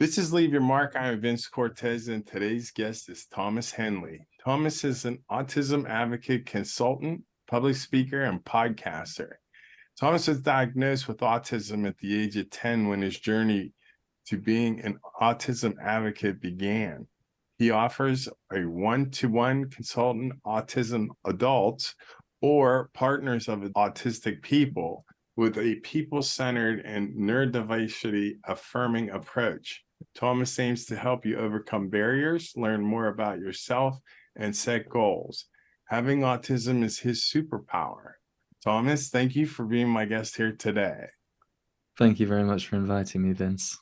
This is Leave Your Mark. I'm Vince Cortez, and today's guest is Thomas Henley. Thomas is an autism advocate, consultant, public speaker, and podcaster. Thomas was diagnosed with autism at the age of 10 when his journey to being an autism advocate began. He offers a one-to-one consultant autism adults or partners of autistic people with a people-centered and neurodiversity affirming approach. Thomas aims to help you overcome barriers, learn more about yourself, and set goals. Having autism is his superpower. Thomas, thank you for being my guest here today. Thank you very much for inviting me, Vince.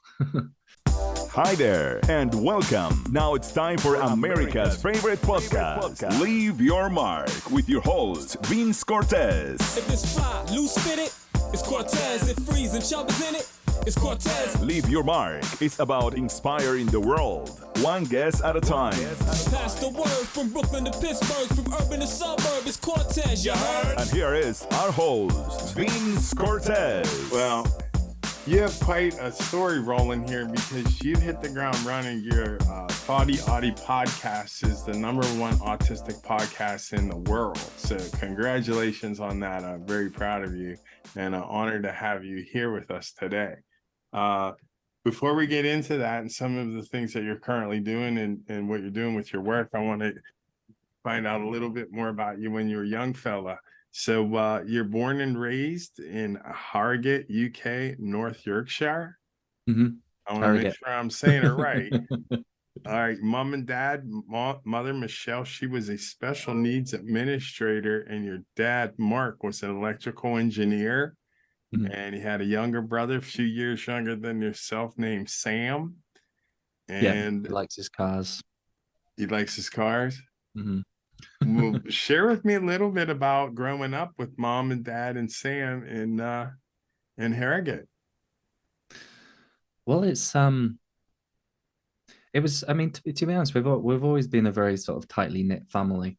Hi there, and welcome. Now it's time for America's favorite podcast, Leave Your Mark, with your host, Vince Cortez. If it's fly, loose fitted, it's Cortez. If freezing, chubbers in it, it's Cortez. Leave Your Mark is about inspiring the world, one guest at a time. Pass the word from Brooklyn to Pittsburgh, from urban to suburb, it's Cortez, you heard? And here is our host, Vince Cortez. Well, you have quite a story rolling here because you hit the ground running. Your Thoughty Auti podcast is the #1 autistic podcast in the world. So congratulations on that. I'm very proud of you and honored to have you here with us today. Before we get into that and some of the things that you're currently doing and what you're doing with your work, I want to find out a little bit more about you when you were a young fella. So you're born and raised in Harrogate, UK, North Yorkshire. Mm-hmm. I want to make sure I'm saying it right. All right. Mom and dad, mother Michelle, she was a special needs administrator, and your dad, Mark, was an electrical engineer. Mm-hmm. And he had a younger brother, a few years younger than yourself, named Sam. And he likes his cars. He likes his cars? Mm-hmm. Well, share with me a little bit about growing up with mom and dad and Sam in Harrogate. Well, it was. I mean, to be honest, we've always been a very sort of tightly knit family,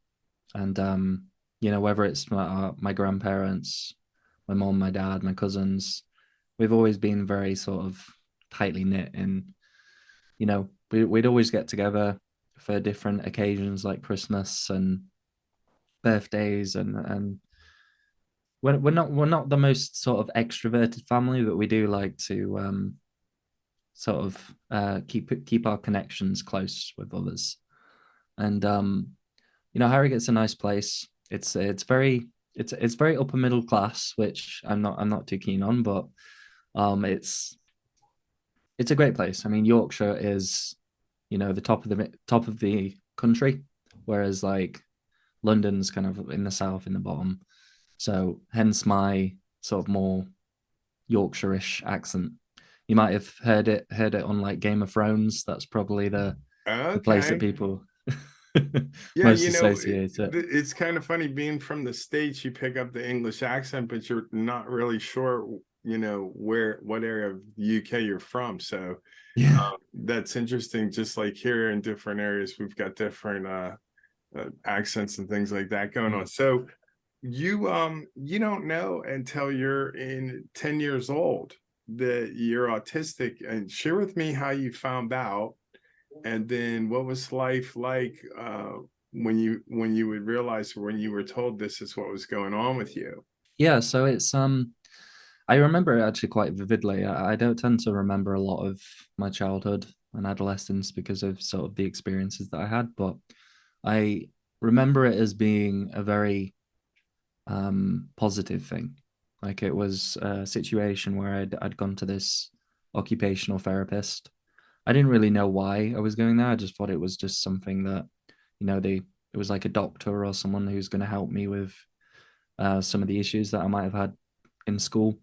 and whether it's my grandparents, my mom, my dad, my cousins, we've always been very sort of tightly knit, and we'd always get together for different occasions like Christmas and birthdays, and we're not the most sort of extroverted family, but we do like to sort of keep our connections close with others. And Harrogate's a nice place. It's very upper middle class, which I'm not too keen on, but it's a great place. I mean, Yorkshire is the top of the country, whereas like London's kind of in the south, in the bottom. So hence my sort of more Yorkshire-ish accent. You might have heard it on like Game of Thrones. That's probably the place that people most associate it. It's kind of funny being from the States. You pick up the English accent, but you're not really sure what area of the UK you're from. So yeah, that's interesting. Just like here in different areas, we've got different accents and things like that going on. So you don't know until you're 10 years old that you're autistic, and share with me how you found out, and then what was life like when you would realize, when you were told this is what was going on with you. Yeah, so it's I remember it actually quite vividly. I don't tend to remember a lot of my childhood and adolescence because of sort of the experiences that I had, but I remember it as being a very positive thing. Like, it was a situation where I'd gone to this occupational therapist. I didn't really know why I was going there. I just thought it was just something that, it was like a doctor or someone who's going to help me with some of the issues that I might have had in school.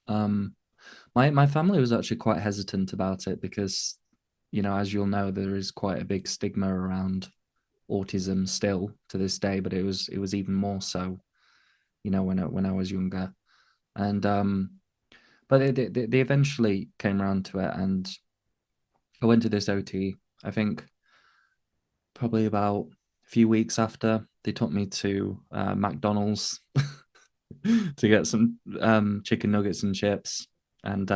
My family was actually quite hesitant about it because, as you'll know, there is quite a big stigma around autism still to this day, but it was even more so, when I was younger. And but they eventually came around to it, and I went to this OT, I think probably about a few weeks after. They took me to McDonald's to get some chicken nuggets and chips, and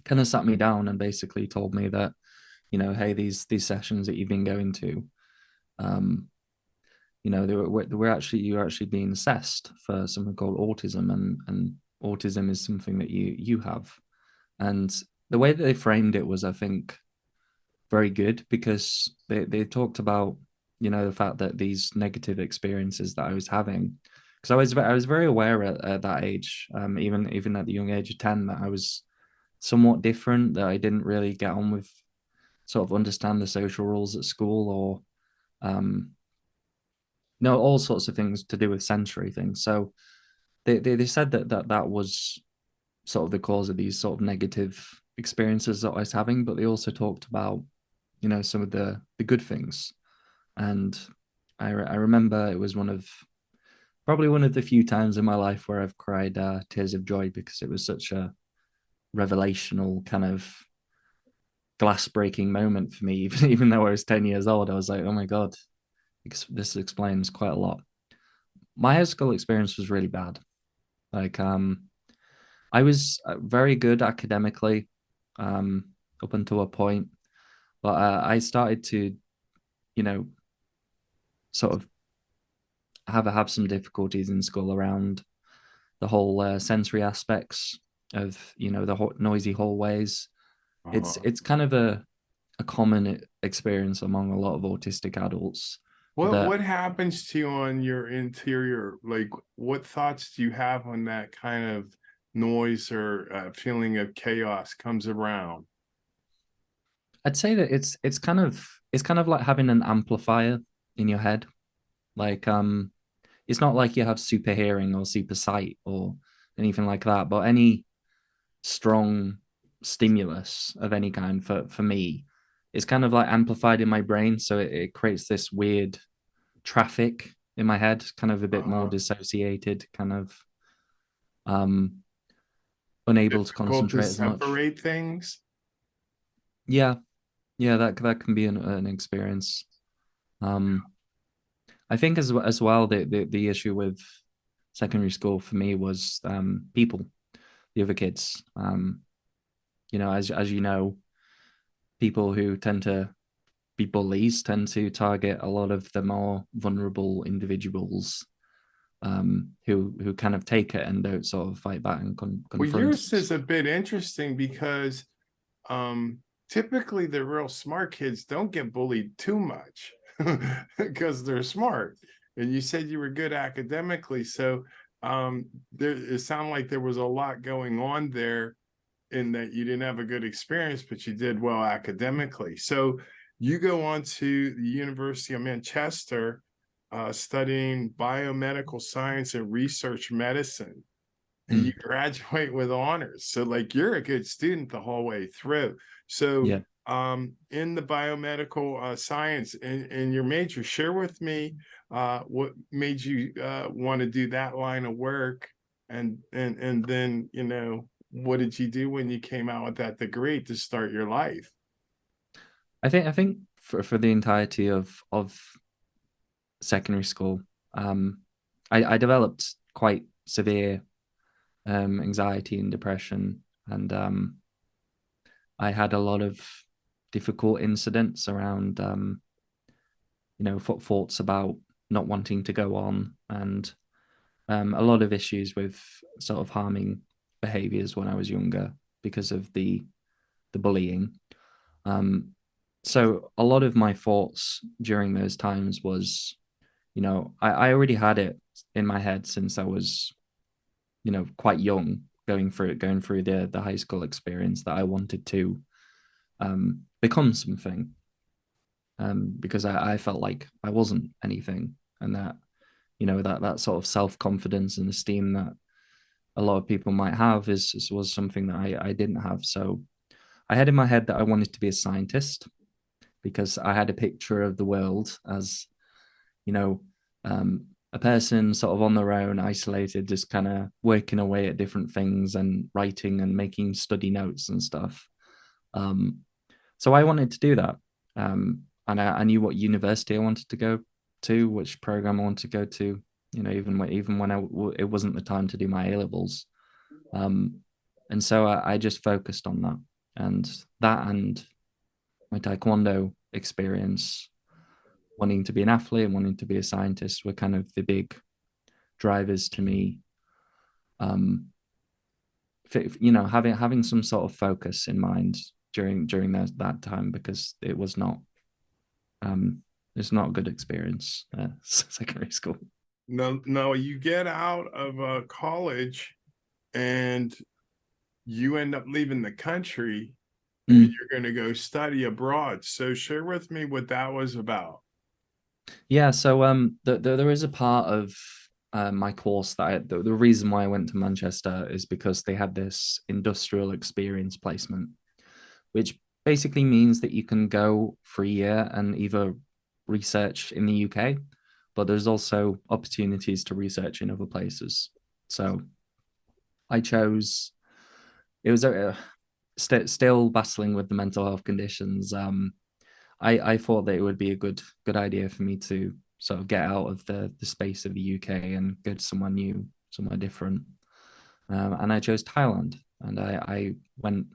kind of sat me down and basically told me that, hey, these sessions that you've been going to, you're actually being assessed for something called autism, and autism is something that you have. And the way that they framed it was, I think, very good, because they talked about, the fact that these negative experiences that I was having, because I was very aware at that age, even at the young age of 10, that I was somewhat different, that I didn't really get on with, sort of understand the social rules at school, or all sorts of things to do with sensory things. So they said that was sort of the cause of these sort of negative experiences that I was having, but they also talked about, some of the good things. And I remember it was probably one of the few times in my life where I've cried tears of joy, because it was such a revelational kind of glass breaking moment for me. Even though I was 10 years old, I was like, oh my God, this explains quite a lot. My high school experience was really bad. Like, I was very good academically, up until a point, but I started to, sort of have some difficulties in school around the whole sensory aspects of, the noisy hallways. It's kind of a common experience among a lot of autistic adults. What happens to you on your interior? Like, what thoughts do you have when that kind of noise or feeling of chaos comes around? I'd say that it's kind of like having an amplifier in your head. Like, it's not like you have super hearing or super sight or anything like that, but any strong stimulus of any kind for me, it's kind of like amplified in my brain. So it creates this weird traffic in my head, kind of a bit more dissociated, kind of unable to concentrate as much. Separate things. Yeah, that can be an experience. I think as well, the issue with secondary school for me was people, the other kids. As you know, people who tend to be bullies tend to target a lot of the more vulnerable individuals, who kind of take it and don't sort of fight back and confront. Well, yours is a bit interesting because typically the real smart kids don't get bullied too much because they're smart. And you said you were good academically, so it sounded like there was a lot going on there, in that you didn't have a good experience, but you did well academically. So you go on to the University of Manchester, studying biomedical science and research medicine, and you graduate with honors. So like, you're a good student the whole way through. So Yeah. In the biomedical science in your major, share with me what made you want to do that line of work, and then, what did you do when you came out with that degree to start your life? I think for the entirety of secondary school, I developed quite severe anxiety and depression, and I had a lot of difficult incidents around thoughts about not wanting to go on, and a lot of issues with sort of harming behaviors when I was younger because of the bullying. So a lot of my thoughts during those times was, I already had it in my head since I was, quite young, going through the high school experience, that I wanted to become something, because I felt like I wasn't anything, and that, that sort of self-confidence and esteem that a lot of people might have was something that I didn't have. So I had in my head that I wanted to be a scientist, because I had a picture of the world as, a person sort of on their own, isolated, just kind of working away at different things and writing and making study notes and stuff. So I wanted to do that. And I knew what university I wanted to go to, which program I wanted to go to, even when it wasn't the time to do my A-levels. And so I just focused on that. And that and my TaeKwonDo experience, wanting to be an athlete and wanting to be a scientist, were kind of the big drivers to me. Having some sort of focus in mind during that time, because it was not it's not a good experience, secondary school. No, you get out of college and you end up leaving the country and you're going to go study abroad. So share with me what that was about. Yeah, so there is a part of my course that the reason why I went to Manchester is because they had this industrial experience placement, which basically means that you can go for a year and either research in the UK, but there's also opportunities to research in other places. So I chose, it was still battling with the mental health conditions. I thought that it would be a good idea for me to sort of get out of the space of the UK and go to somewhere new, somewhere different. And I chose Thailand, and I went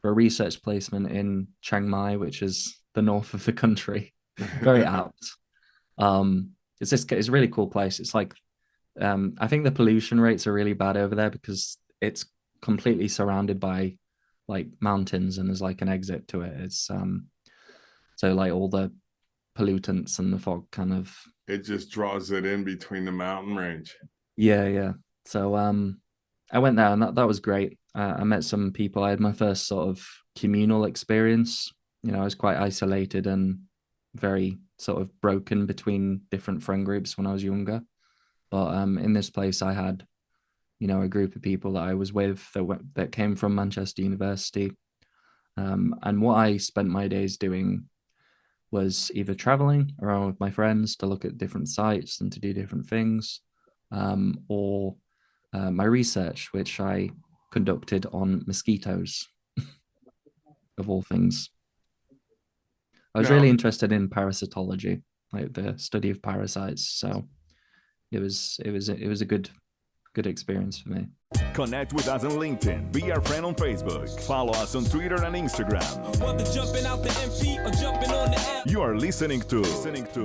for a research placement in Chiang Mai, which is the north of the country. Very apt. It's a really cool place. It's like, I think the pollution rates are really bad over there because it's completely surrounded by like mountains, and there's like an exit to it. It's so like all the pollutants and the fog kind of, it just draws it in between the mountain range. Yeah. So I went there, and that was great. I met some people. I had my first sort of communal experience. You know, I was quite isolated and very sort of broken between different friend groups when I was younger. But in this place, I had, you know, a group of people that I was with that came from Manchester University. And what I spent my days doing was either traveling around with my friends to look at different sites and to do different things, or my research, which I conducted on mosquitoes, of all things. I was really interested in parasitology, like the study of parasites. So it was a good experience for me. Connect with us on LinkedIn. Be our friend on Facebook. Follow us on Twitter and Instagram. Whether jumping out the MP or jumping on the app. You are listening to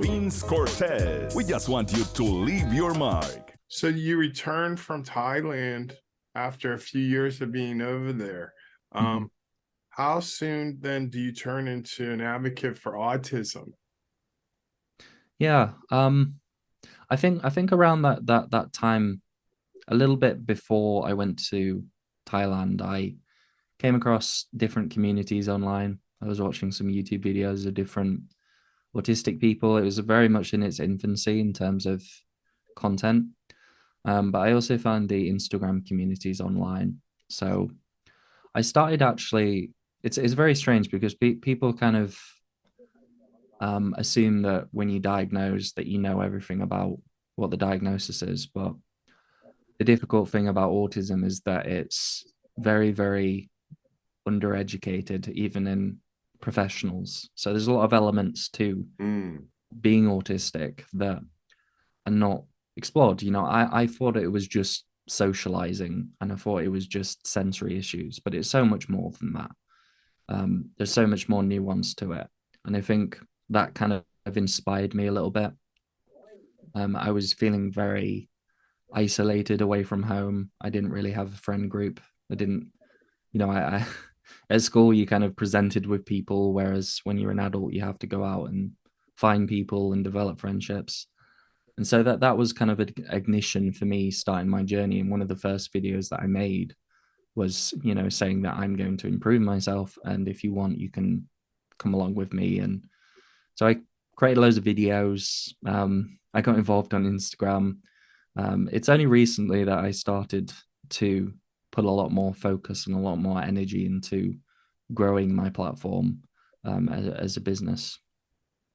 Vince Cortez. We just want you to leave your mark. So you returned from Thailand after a few years of being over there. How soon then do you turn into an advocate for autism? Yeah, I think around that time, a little bit before I went to Thailand, I came across different communities online. I was watching some YouTube videos of different autistic people. It was very much in its infancy in terms of content. But I also found the Instagram communities online. So I started actually, it's very strange because people kind of assume that when you diagnose that you know everything about what the diagnosis is. But the difficult thing about autism is that it's very, very undereducated, even in professionals. So there's a lot of elements to being autistic that are not explored. You know, I thought it was just socializing, and I thought it was just sensory issues, but it's so much more than that. There's so much more nuance to it, and I think that kind of inspired me a little bit. I was feeling very isolated away from home. I didn't really have a friend group. I didn't, you know, I at school you kind of presented with people, whereas when you're an adult you have to go out and find people and develop friendships. And so that was kind of an ignition for me starting my journey. And one of the first videos that I made was, you know, saying that I'm going to improve myself, and if you want, you can come along with me. And so I created loads of videos. I got involved on Instagram. It's only recently that I started to put a lot more focus and a lot more energy into growing my platform as a business.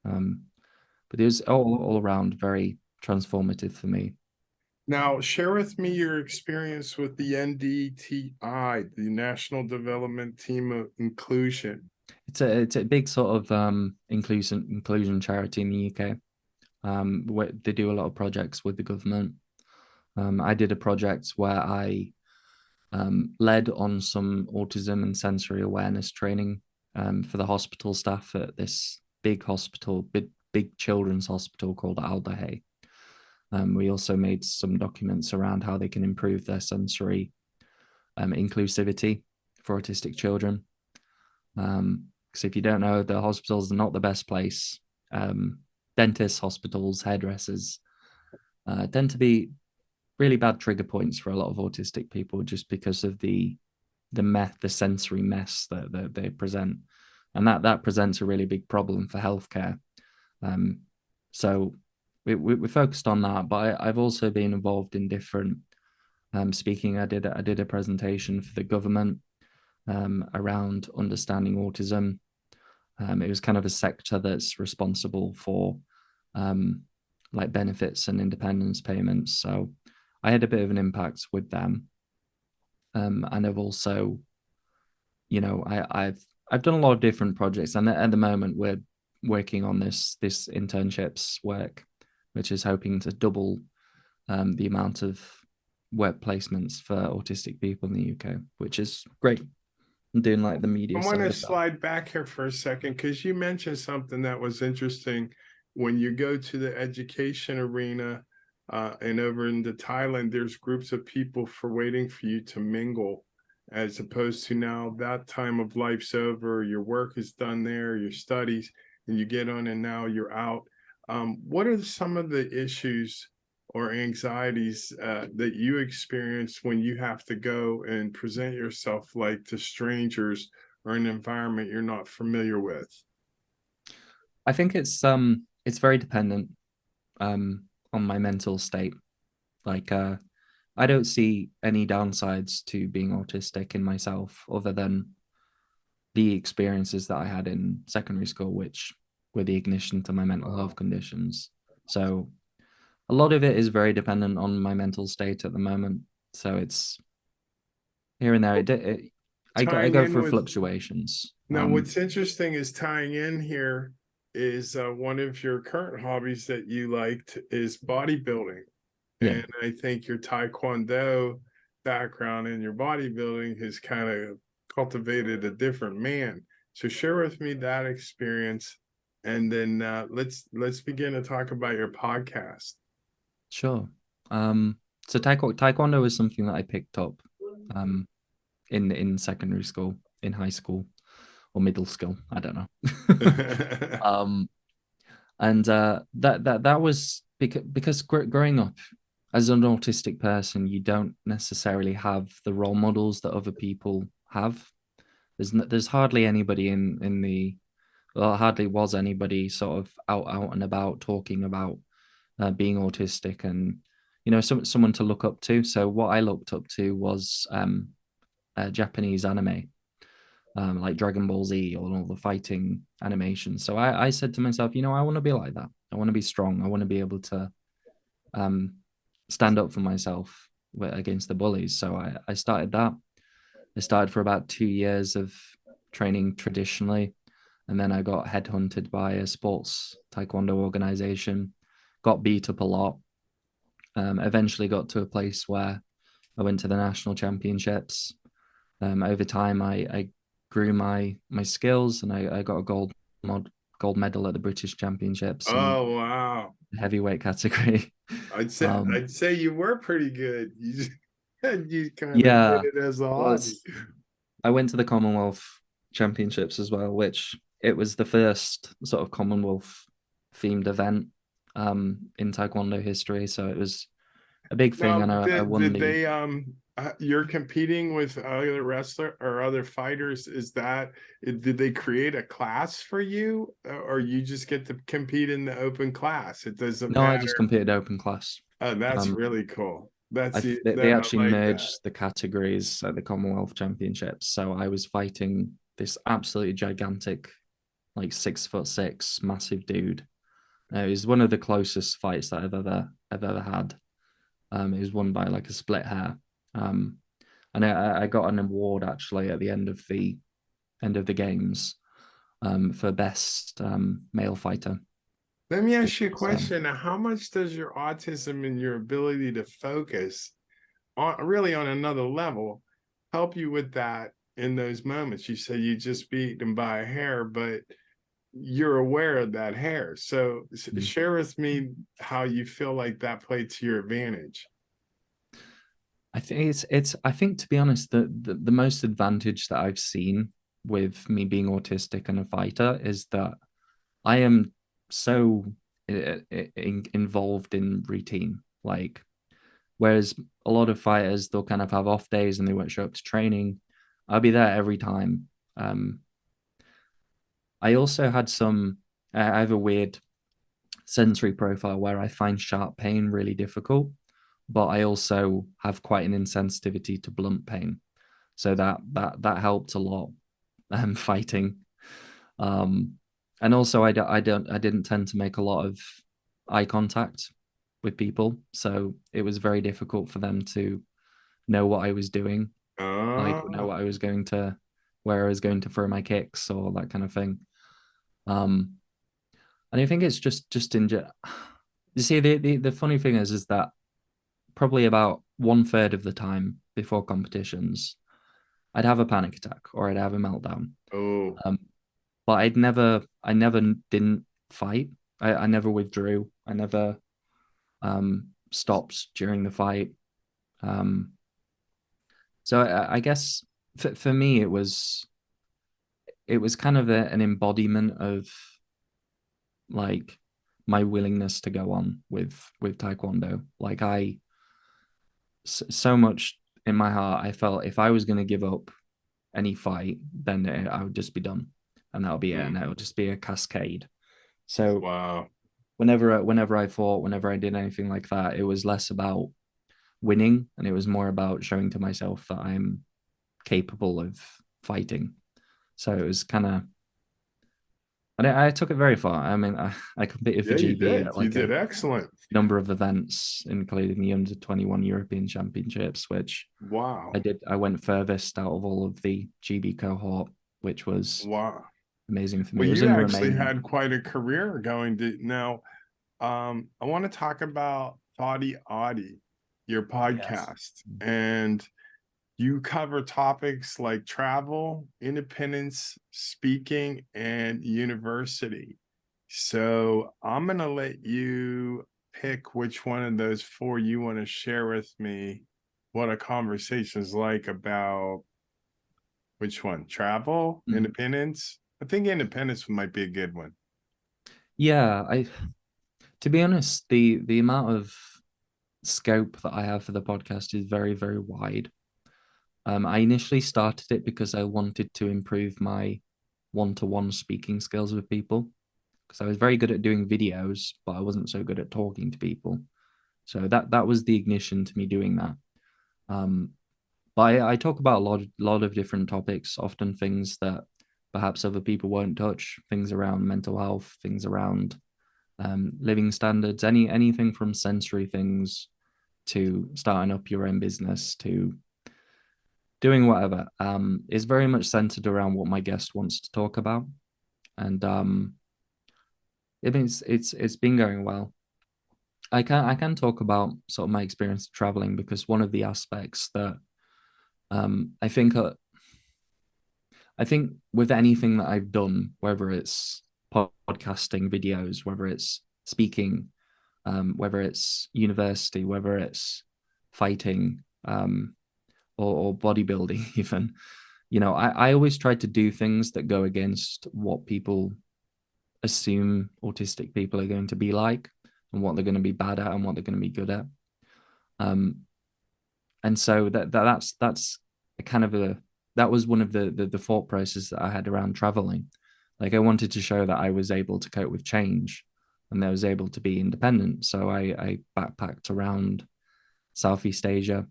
But it was all around very transformative for me. Now, share with me your experience with the NDTI, the National Development Team of Inclusion. It's a big sort of inclusion charity in the UK. Where they do a lot of projects with the government. I did a project where I led on some autism and sensory awareness training for the hospital staff at this big hospital, big children's hospital called Aldahay. We also made some documents around how they can improve their sensory inclusivity for autistic children. Because if you don't know, the hospitals are not the best place. Dentists, hospitals, hairdressers tend to be really bad trigger points for a lot of autistic people, just because of the sensory mess that they present, and that presents a really big problem for healthcare. So we focused on that, but I've also been involved in different speaking. I did a presentation for the government around understanding autism. It was kind of a sector that's responsible for like benefits and independence payments. So I had a bit of an impact with them. And I've also, I've done a lot of different projects, and at the moment we're working on this internships work, which is hoping to double the amount of work placements for autistic people in the UK, which is great. I'm doing like the media. I want to slide back here for a second, because you mentioned something that was interesting. When you go to the education arena and over into Thailand, there's groups of people for waiting for you to mingle, as opposed to now that time of life's over, your work is done there, your studies, and you get on and now you're out. What are some of the issues or anxieties that you experience when you have to go and present yourself like to strangers or an environment you're not familiar with? I think it's very dependent on my mental state. Like I don't see any downsides to being autistic in myself, other than the experiences that I had in secondary school, which were the ignition to my mental health conditions. So a lot of it is very dependent on my mental state at the moment. So it's here and there. I go through fluctuations. Now, what's interesting is tying in here is one of your current hobbies that you liked is bodybuilding. Yeah. And I think your TaeKwonDo background in your bodybuilding has kind of cultivated a different man. So share with me that experience, and then let's begin to talk about your podcast. Sure. So Taekwondo is something that I picked up in secondary school, in high school, or middle school. I don't know. And that was because growing up as an autistic person, you don't necessarily have the role models that other people have. There's hardly anybody hardly was anybody sort of out and about talking about being autistic, and someone to look up to. So what I looked up to was Japanese anime, like Dragon Ball Z or all the fighting animations. So I said to myself, I want to be like that. I want to be strong. I want to be able to stand up for myself against the bullies. So I started that. I started for about 2 years of training traditionally, and then I got headhunted by a sports taekwondo organization, got beat up a lot. Eventually got to a place where I went to the national championships. Over time, I grew my skills, and I got a gold medal at the British Championships. Oh wow! Heavyweight category. I'd say you were pretty good. You kind of did it as a hobby. I went to the Commonwealth Championships as well, which it was the first sort of Commonwealth themed event in Taekwondo history. So it was a big thing. Now, and I won you're competing with other wrestler or other fighters. Did they create a class for you, or you just get to compete in the open class? It doesn't matter. I just competed open class. Oh, that's really cool. They actually merged the categories at the Commonwealth Championships. So I was fighting this absolutely gigantic, like 6'6", massive dude. It was one of the closest fights that I've ever had. It was won by like a split hair. And I got an award actually at the end of the games for best male fighter. Let me ask you a question. How much does your autism and your ability to focus on another level help you with that in those moments? You say you just beat them by a hair, but you're aware of that hair. So share with me how you feel like that played to your advantage. I think I think, to be honest, the most advantage that I've seen with me being autistic and a fighter is that I am so involved in routine. Like, whereas a lot of fighters, they'll kind of have off days and they won't show up to training. I'll be there every time. I also had I have a weird sensory profile where I find sharp pain really difficult, but I also have quite an insensitivity to blunt pain. So that helped a lot fighting. And also I didn't tend to make a lot of eye contact with people. So it was very difficult for them to know what I was doing, like know what I was going to, where I was going to throw my kicks or that kind of thing. And I think it's just in, you see, the funny thing is that probably about 1/3 of the time before competitions, I'd have a panic attack or I'd have a meltdown. But I never didn't fight. I never withdrew. I never stopped during the fight. So I guess for me, it was kind of an embodiment of like my willingness to go on with Taekwondo. Like so much in my heart, I felt if I was going to give up any fight, then I would just be done, and that'll be it, and it'll just be a cascade. So wow. Whenever I fought, whenever I did anything like that, it was less about winning and it was more about showing to myself that I'm capable of fighting. So it was kind of, and I took it very far. I mean, I competed for GB at like you did excellent number of events, including the under-21 European Championships, which wow, I went furthest out of all of the GB cohort, which was wow, amazing for me. Well, it was you actually had quite a career going to now. I want to talk about Thoughty Auti, your podcast, and you cover topics like travel, independence, speaking, and university. So I'm going to let you pick which one of those four you want to share with me what a conversation is like about. Which one? Travel, independence? I think independence might be a good one. Yeah, to be honest, the amount of scope that I have for the podcast is very, very wide. I initially started it because I wanted to improve my one-to-one speaking skills with people, because I was very good at doing videos, but I wasn't so good at talking to people. So that was the ignition to me doing that. But I talk about a lot of different topics, often things that perhaps other people won't touch, things around mental health, things around living standards, anything from sensory things to starting up your own business to doing whatever, is very much centered around what my guest wants to talk about. And it's been going well. I can talk about sort of my experience traveling, because one of the aspects that I think with anything that I've done, whether it's podcasting, videos, whether it's speaking, whether it's university, whether it's fighting, or bodybuilding even, I always try to do things that go against what people assume autistic people are going to be like, and what they're going to be bad at and what they're going to be good at. And so that's a kind of that was one of the thought process that I had around traveling. Like, I wanted to show that I was able to cope with change and that I was able to be independent. So I backpacked around Southeast Asia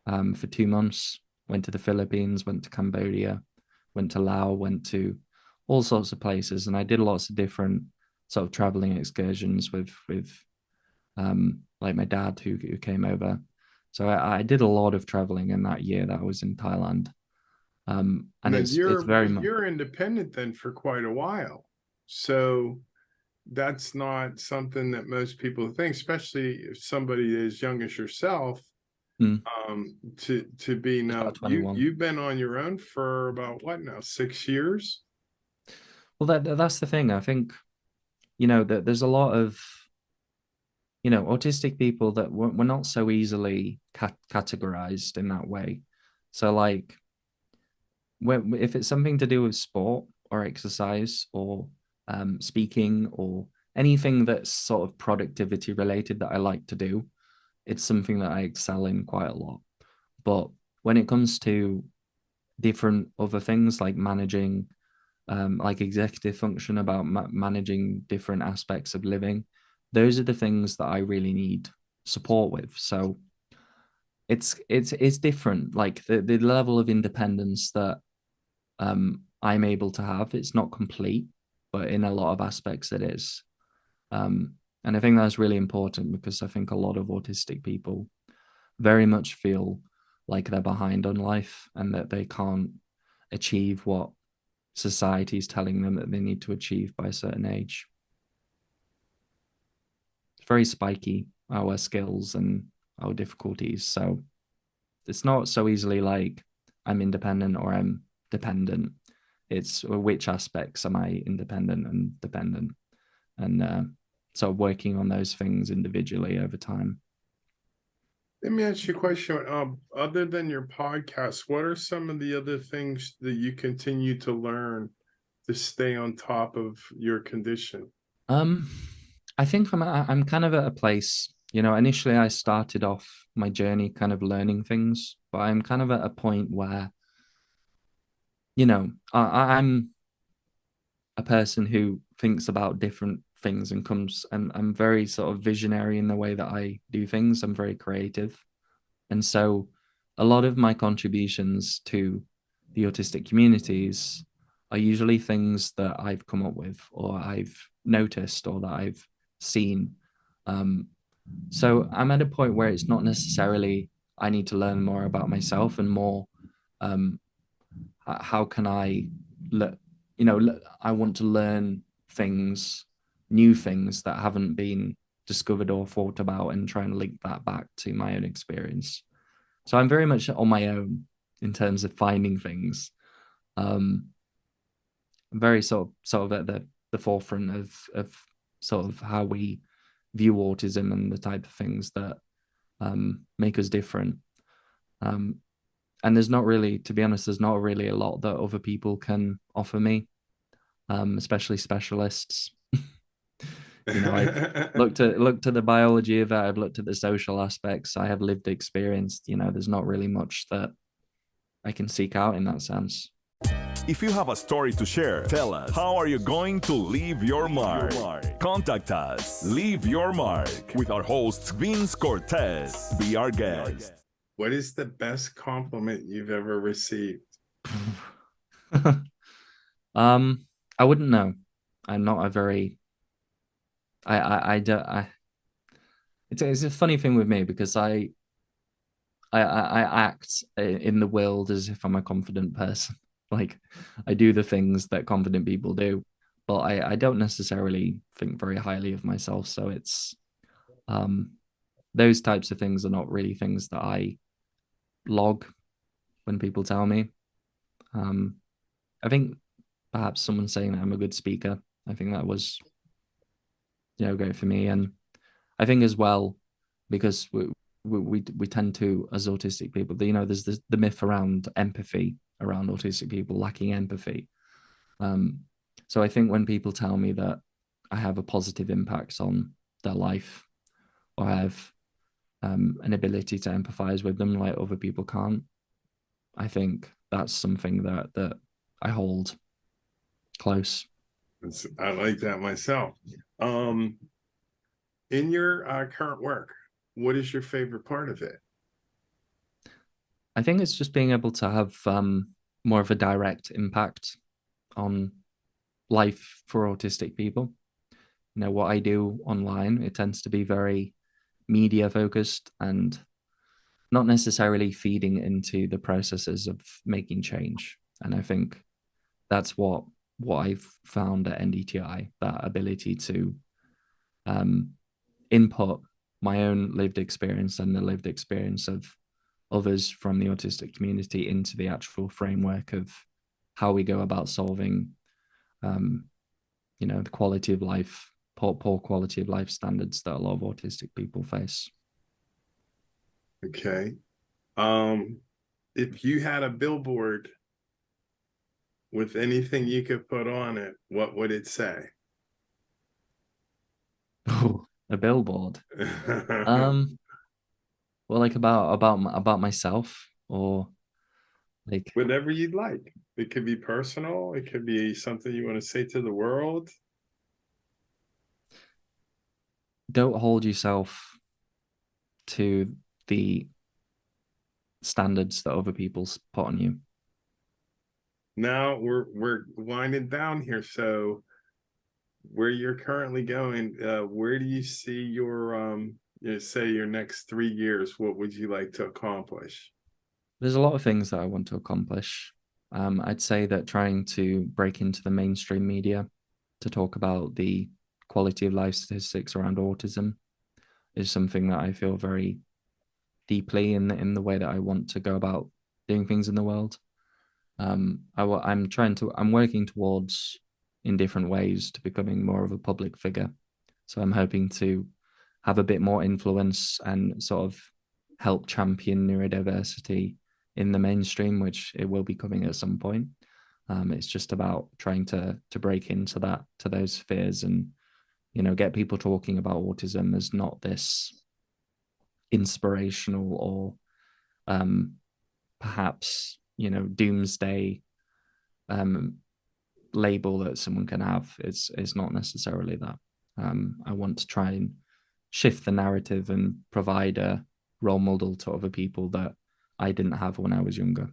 for 2 months, went to the Philippines, went to Cambodia, went to Laos, went to all sorts of places. And I did lots of different sort of traveling excursions with like my dad who came over. So I did a lot of traveling in that year that I was in Thailand. And it's very much, you're independent then for quite a while. So that's not something that most people think, especially if somebody as young as yourself. Mm. To be now about 21. you've been on your own for about what now, 6 years? Well, that's the thing. I think, that there's a lot of, autistic people that we're not so easily categorized in that way. So like, if it's something to do with sport or exercise or speaking or anything that's sort of productivity related that I like to do, it's something that I excel in quite a lot. But when it comes to different other things like managing, like executive function, about managing different aspects of living, those are the things that I really need support with. So it's different. Like the level of independence that I'm able to have, it's not complete, but in a lot of aspects it is. And I think that's really important, because I think a lot of autistic people very much feel like they're behind on life and that they can't achieve what society is telling them that they need to achieve by a certain age. It's very spiky, our skills and our difficulties. So it's not so easily like I'm independent or I'm dependent. It's which aspects am I independent and dependent, and sort of working on those things individually over time. Let me ask you a question. Other than your podcast, what are some of the other things that you continue to learn to stay on top of your condition? I think I'm kind of at a place, initially I started off my journey kind of learning things, but I'm kind of at a point where, I'm a person who thinks about different things and I'm very sort of visionary in the way that I do things. I'm very creative. And so a lot of my contributions to the autistic communities are usually things that I've come up with or I've noticed or that I've seen. So I'm at a point where it's not necessarily I need to learn more about myself and more how can I I want to learn things, new things that haven't been discovered or thought about, and try and link that back to my own experience. So I'm very much on my own in terms of finding things. I'm very sort of at the forefront of sort of how we view autism and the type of things that make us different. And there's not really, to be honest, there's not really a lot that other people can offer me, especially specialists. I've looked at the biology of it. I've looked at the social aspects. I have lived experience. There's not really much that I can seek out in that sense. If you have a story to share, tell us. How are you going to leave your mark? Contact us. Leave your mark with our host, Vince Cortez. Be our guest. What is the best compliment you've ever received? I wouldn't know. I'm not a very. It's a funny thing with me, because I act in the world as if I'm a confident person. Like I do the things that confident people do, but I don't necessarily think very highly of myself. So it's those types of things are not really things that I log when people tell me. I think perhaps someone saying that I'm a good speaker, I think that was great for me. And I think as well, because we tend to, as autistic people, there's the myth around empathy around autistic people lacking empathy. So I think when people tell me that I have a positive impact on their life, or I have an ability to empathize with them like other people can't, I think that's something that I hold close. I like that myself. In your current work, what is your favorite part of it? I think it's just being able to have more of a direct impact on life for autistic people. What I do online, it tends to be very media focused and not necessarily feeding into the processes of making change. And I think that's what I've found at NDTI, that ability to input my own lived experience and the lived experience of others from the autistic community into the actual framework of how we go about solving, the quality of life, poor quality of life standards that a lot of autistic people face. Okay. If you had a billboard with anything you could put on it, what would it say? Oh, a billboard. Well, like about myself, or like Whatever you'd like. It could be personal. It could be something you want to say to the world. don't hold yourself to the standards that other people put on you. Now we're winding down here. So where you're currently going, where do you see your say your next 3 years? What would you like to accomplish? There's a lot of things that I want to accomplish. I'd say that trying to break into the mainstream media to talk about the quality of life statistics around autism is something that I feel very deeply in the way that I want to go about doing things in the world. I'm working towards in different ways to becoming more of a public figure. So I'm hoping to have a bit more influence and sort of help champion neurodiversity in the mainstream, which it will be coming at some point. It's just about trying to break into those spheres and, get people talking about autism as not this inspirational or perhaps, doomsday label that someone can have. It's not necessarily that. I want to try and shift the narrative and provide a role model to other people that I didn't have when I was younger.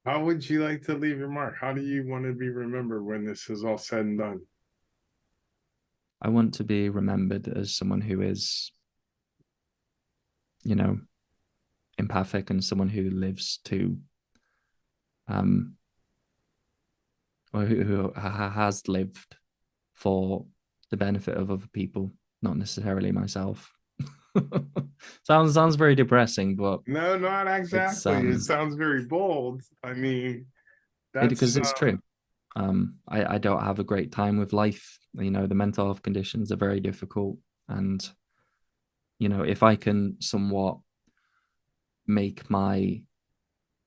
How would you like to leave your mark? How do you want to be remembered when this is all said and done? I want to be remembered as someone who is, empathic and someone who lives to, or who has lived for the benefit of other people, not necessarily myself. sounds very depressing, but no, not exactly. It sounds very bold. I mean, that's because it's true. I don't have a great time with life. The mental health conditions are very difficult, and if I can somewhat make my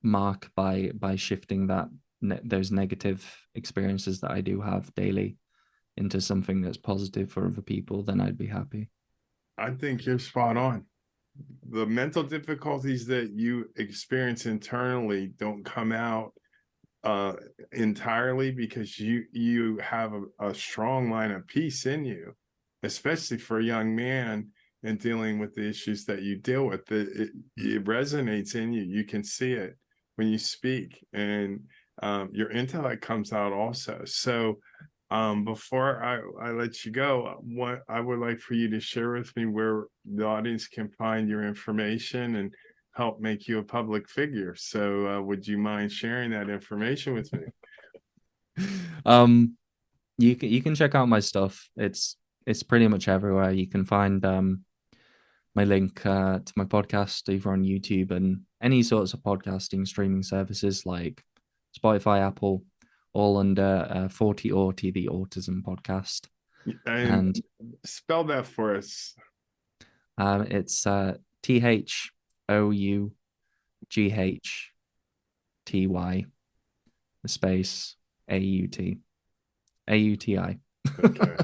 mark by shifting those negative experiences that I do have daily into something that's positive for other people, then I'd be happy. I think you're spot on. The mental difficulties that you experience internally don't come out entirely because you have a strong line of peace in you, especially for a young man and dealing with the issues that you deal with. It resonates in you. You can see it when you speak, and your intellect comes out also. So before I let you go, what I would like for you to share with me where the audience can find your information and help make you a public figure. So would you mind sharing that information with me? You can check out my stuff. It's pretty much everywhere. You can find my link to my podcast either on YouTube and any sorts of podcasting streaming services like Spotify, Apple, all under Thoughty Auti, the Autism Podcast. And spell that for us. It's TaeKwonDo space AUT AUTI. Okay.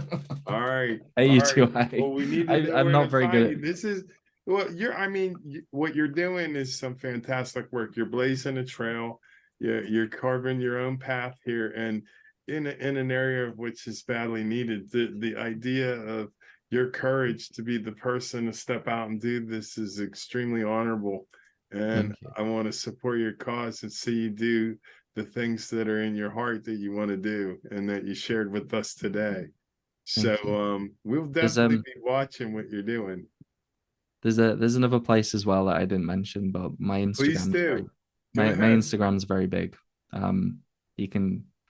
All right. AUTI. Well, we need to know I'm not very good. This is what what you're doing is some fantastic work. You're blazing a trail. You're carving your own path here, and in an area of which is badly needed. The idea of your courage to be the person to step out and do this is extremely honorable, and I want to support your cause and see you do the things that are in your heart that you want to do and that you shared with us today. So we'll definitely be watching what you're doing. There's another place as well that I didn't mention, but my Instagram. Please do. My Instagram's very big.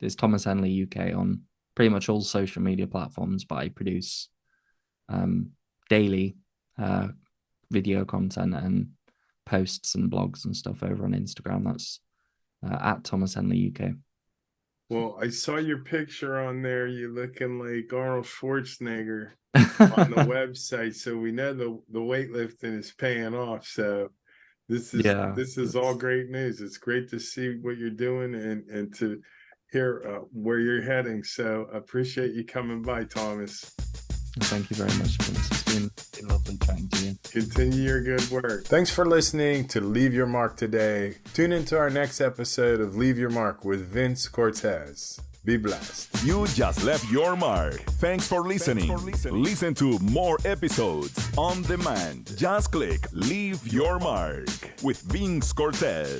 There's Thomas Henley UK on pretty much all social media platforms, but I produce daily video content and posts and blogs and stuff over on Instagram. That's at Thomas Henley UK. Well, I saw your picture on there. You're looking like Arnold Schwarzenegger on the website, so we know the weightlifting is paying off. So this is all great news. It's great to see what you're doing and to hear where you're heading. So I appreciate you coming by, Thomas. Thank you very much, Vince. It's been lovely chatting to you. Continue your good work. Thanks for listening to Leave Your Mark today. Tune into our next episode of Leave Your Mark with Vince Cortez. Be blessed. You just left your mark. Thanks for listening. Listen to more episodes on demand. Just click Leave Your Mark with Vince Cortez.